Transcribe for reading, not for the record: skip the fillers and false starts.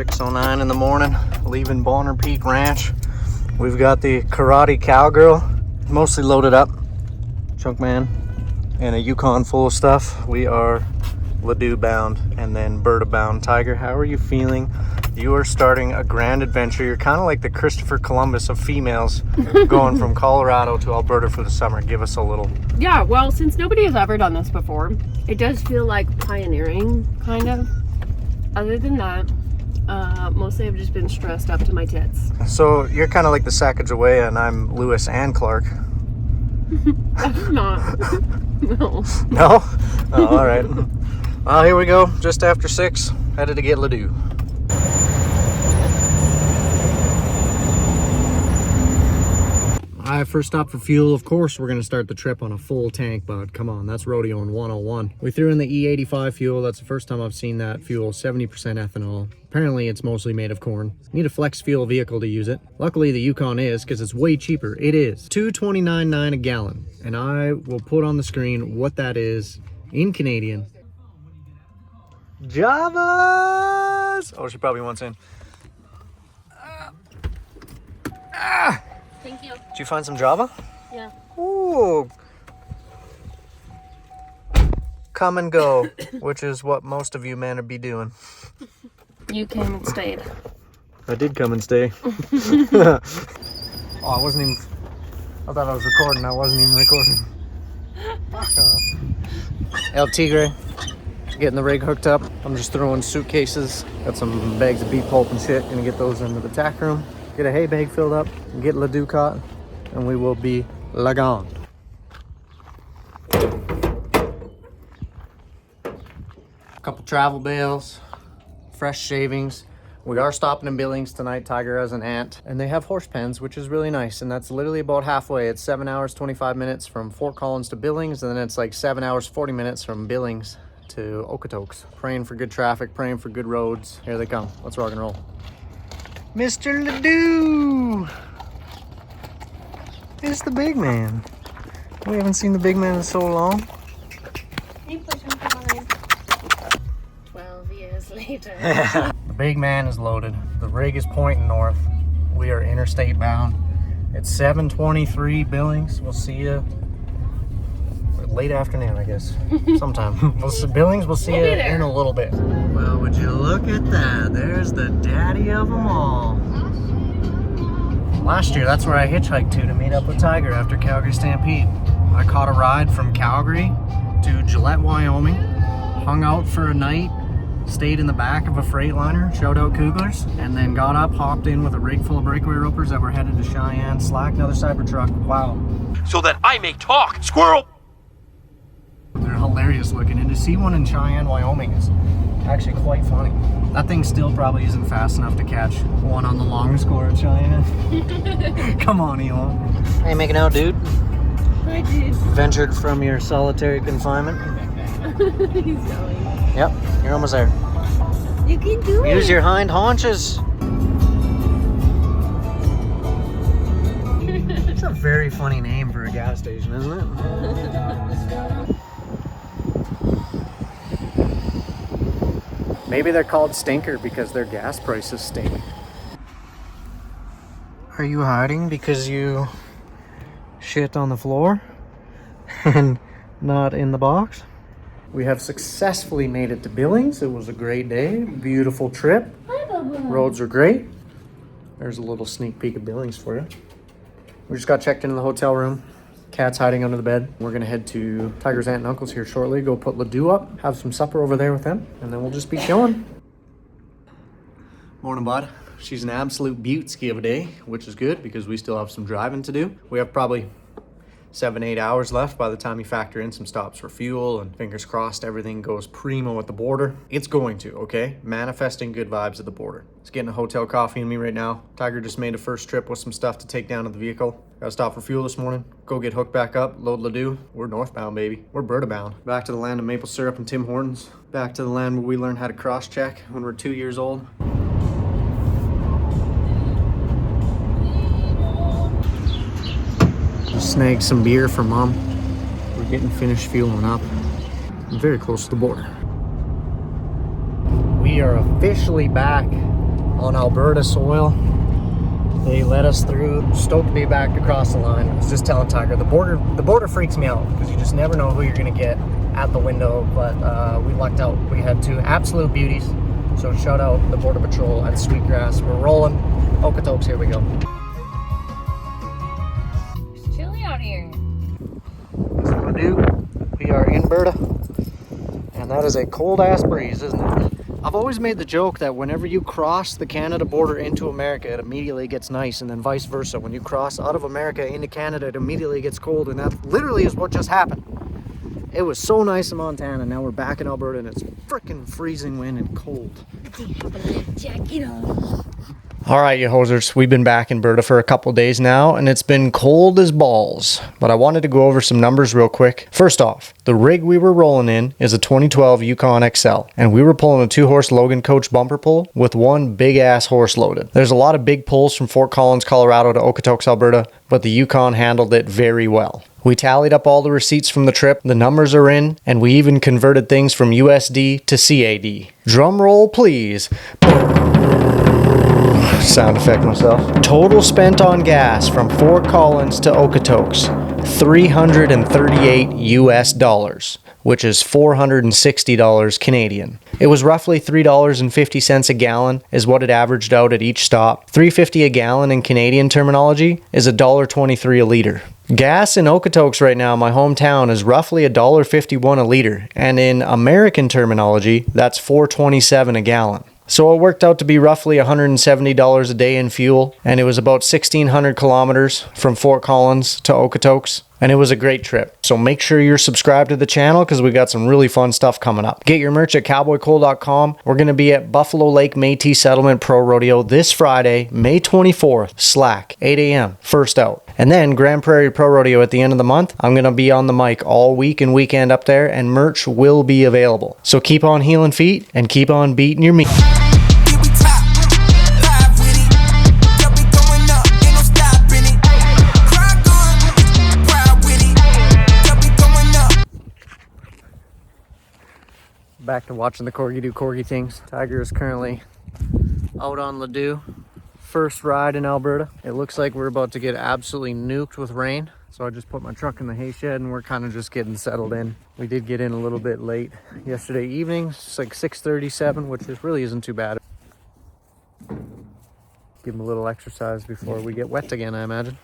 6:09 in the morning, leaving Bonner Peak Ranch. We've got the Karate Cowgirl, mostly loaded up, Chunk Man, and a Yukon full of stuff. We are Ladue bound and then Berta bound. Tiger, how are you feeling? You are starting a grand adventure. You're kind of like the Christopher Columbus of females, going from Colorado to Alberta for the summer. Give us a little. Yeah, well, since nobody has ever done this before, it does feel like pioneering, kind of. Other than that, mostly I've just been stressed up to my tits. So you're kind of like the Sacagawea, and I'm Lewis and Clark. I'm not. No. No? Oh, all right. Well, here we go. Just after 6, headed to get Ladue. All right, first stop for fuel. Of course, we're going to start the trip on a full tank, but come on, that's rodeo in 101. We threw in the E85 fuel. That's the first time I've seen that fuel, 70% ethanol. Apparently, it's mostly made of corn. Need a flex fuel vehicle to use it. Luckily, the Yukon is, because it's way cheaper. It is $2.29.9 a gallon, and I will put on the screen what that is in Canadian. Javas! Oh, she probably wants in. Thank you. Did you find some Java? Yeah. Ooh. Come and go, which is what most of you men would be doing. You came and stayed. I did come and stay. Oh, I wasn't even... I thought I was recording. I wasn't even recording. Fuck off. El Tigre. Getting the rig hooked up. I'm just throwing suitcases. Got some bags of beef pulp and shit. Gonna get those into the tack room. Get a hay bag filled up, get Ladue caught, and we will be lagone. A couple travel bales, fresh shavings. We are stopping in Billings tonight. Tiger has an aunt, and they have horse pens, which is really nice, and that's literally about halfway. It's 7 hours, 25 minutes from Fort Collins to Billings, and then it's like 7 hours, 40 minutes from Billings to Okotoks. Praying for good traffic, praying for good roads. Here they come. Let's rock and roll. Mr. Ladue! It's the big man. We haven't seen the big man in so long. Can you push him behind? 12 years later. The big man is loaded. The rig is pointing north. We are interstate bound. It's 7:23 Billings. We'll see you late afternoon, I guess. Sometime. We'll see Billings. We'll see you in a little bit. Well, would you look at that? There's the daddy of them all. Last year, that's where I hitchhiked to meet up with Tiger after Calgary Stampede. I caught a ride from Calgary to Gillette, Wyoming, hung out for a night, stayed in the back of a Freightliner, shout out Couglers, and then got up, hopped in with a rig full of breakaway ropers that were headed to Cheyenne, slacked another Cybertruck. Wow. So that I may talk, squirrel! They're hilarious looking, and to see one in Cheyenne, Wyoming is actually quite funny. That thing still probably isn't fast enough to catch one on the long score at Cheyenne. Come on, Elon. How you making out, dude? I did. Ventured from your solitary confinement? He's going. Yep, you're almost there. You can do it. Use your hind haunches. It's a very funny name for a gas station, isn't it? Maybe they're called Stinker because their gas prices stink. Are you hiding because you shit on the floor and not in the box? We have successfully made it to Billings. It was a great day, beautiful trip. Hi, Bubba. Roads were great. There's a little sneak peek of Billings for you. We just got checked into the hotel room. Cat's hiding under the bed. We're gonna head to Tiger's aunt and uncle's here shortly, go put Ladue up, have some supper over there with them, and then we'll just be chilling. Morning, bud. She's an absolute beauty of a day, which is good because we still have some driving to do. We have probably 7-8 hours left by the time you factor in some stops for fuel, and fingers crossed everything goes primo at the border. It's going to, okay? Manifesting good vibes at the border. It's getting a hotel coffee in me right now. Tiger just made a first trip with some stuff to take down to the vehicle. Gotta stop for fuel this morning, go get hooked back up, load Ladue. We're northbound, baby. We're Berta bound. Back to the land of maple syrup and Tim Hortons. Back to the land where we learned how to cross-check when we're 2 years old. Snagged some beer for Mom. We're getting finished fueling up. I'm very close to the border. We are officially back on Alberta soil. They let us through. Stoked to be back across the line. I was just telling Tiger, the border freaks me out because you just never know who you're gonna get at the window. But we lucked out. We had two absolute beauties. So shout out the Border Patrol at Sweetgrass. We're rolling. Okotoks, here we go. It's chilly out here. This is what we do. We are in Alberta, and that is a cold ass breeze, isn't it? I've always made the joke that whenever you cross the Canada border into America, it immediately gets nice, and then vice versa. When you cross out of America into Canada, it immediately gets cold, and that literally is what just happened. It was so nice in Montana. Now we're back in Alberta, and it's freaking freezing wind and cold. Jacket on. All right, you hosers, we've been back in Alberta for a couple days now, and it's been cold as balls. But I wanted to go over some numbers real quick. First off, the rig we were rolling in is a 2012 Yukon XL, and we were pulling a 2-horse Logan coach bumper pull with one big-ass horse loaded. There's a lot of big pulls from Fort Collins, Colorado to Okotoks, Alberta, but the Yukon handled it very well. We tallied up all the receipts from the trip, the numbers are in, and we even converted things from USD to CAD. Drum roll, please. Sound effect myself. Total spent on gas from Fort Collins to Okotoks, $338 US, which is $460 Canadian. It was roughly $3.50 a gallon is what it averaged out at each stop. $3.50 a gallon in Canadian terminology is $1.23 a liter. Gas in Okotoks right now, my hometown, is roughly $1.51 a liter, and in American terminology, that's $4.27 a gallon. So it worked out to be roughly $170 a day in fuel, and it was about 1,600 kilometers from Fort Collins to Okotoks, and it was a great trip. So make sure you're subscribed to the channel because we got some really fun stuff coming up. Get your merch at cowboycole.com. We're going to be at Buffalo Lake Métis Settlement Pro Rodeo this Friday, May 24th, slack, 8 a.m., first out. And then Grand Prairie Pro Rodeo at the end of the month. I'm going to be on the mic all week and weekend up there, and merch will be available. So keep on healing feet and keep on beating your meat. Back to watching the corgi do corgi things. Tiger is currently out on Ladue. First ride in Alberta. It looks like we're about to get absolutely nuked with rain. So I just put my truck in the hay shed and we're kind of just getting settled in. We did get in a little bit late yesterday evening. It's like 6:37, which really isn't too bad. Give them a little exercise before we get wet again, I imagine.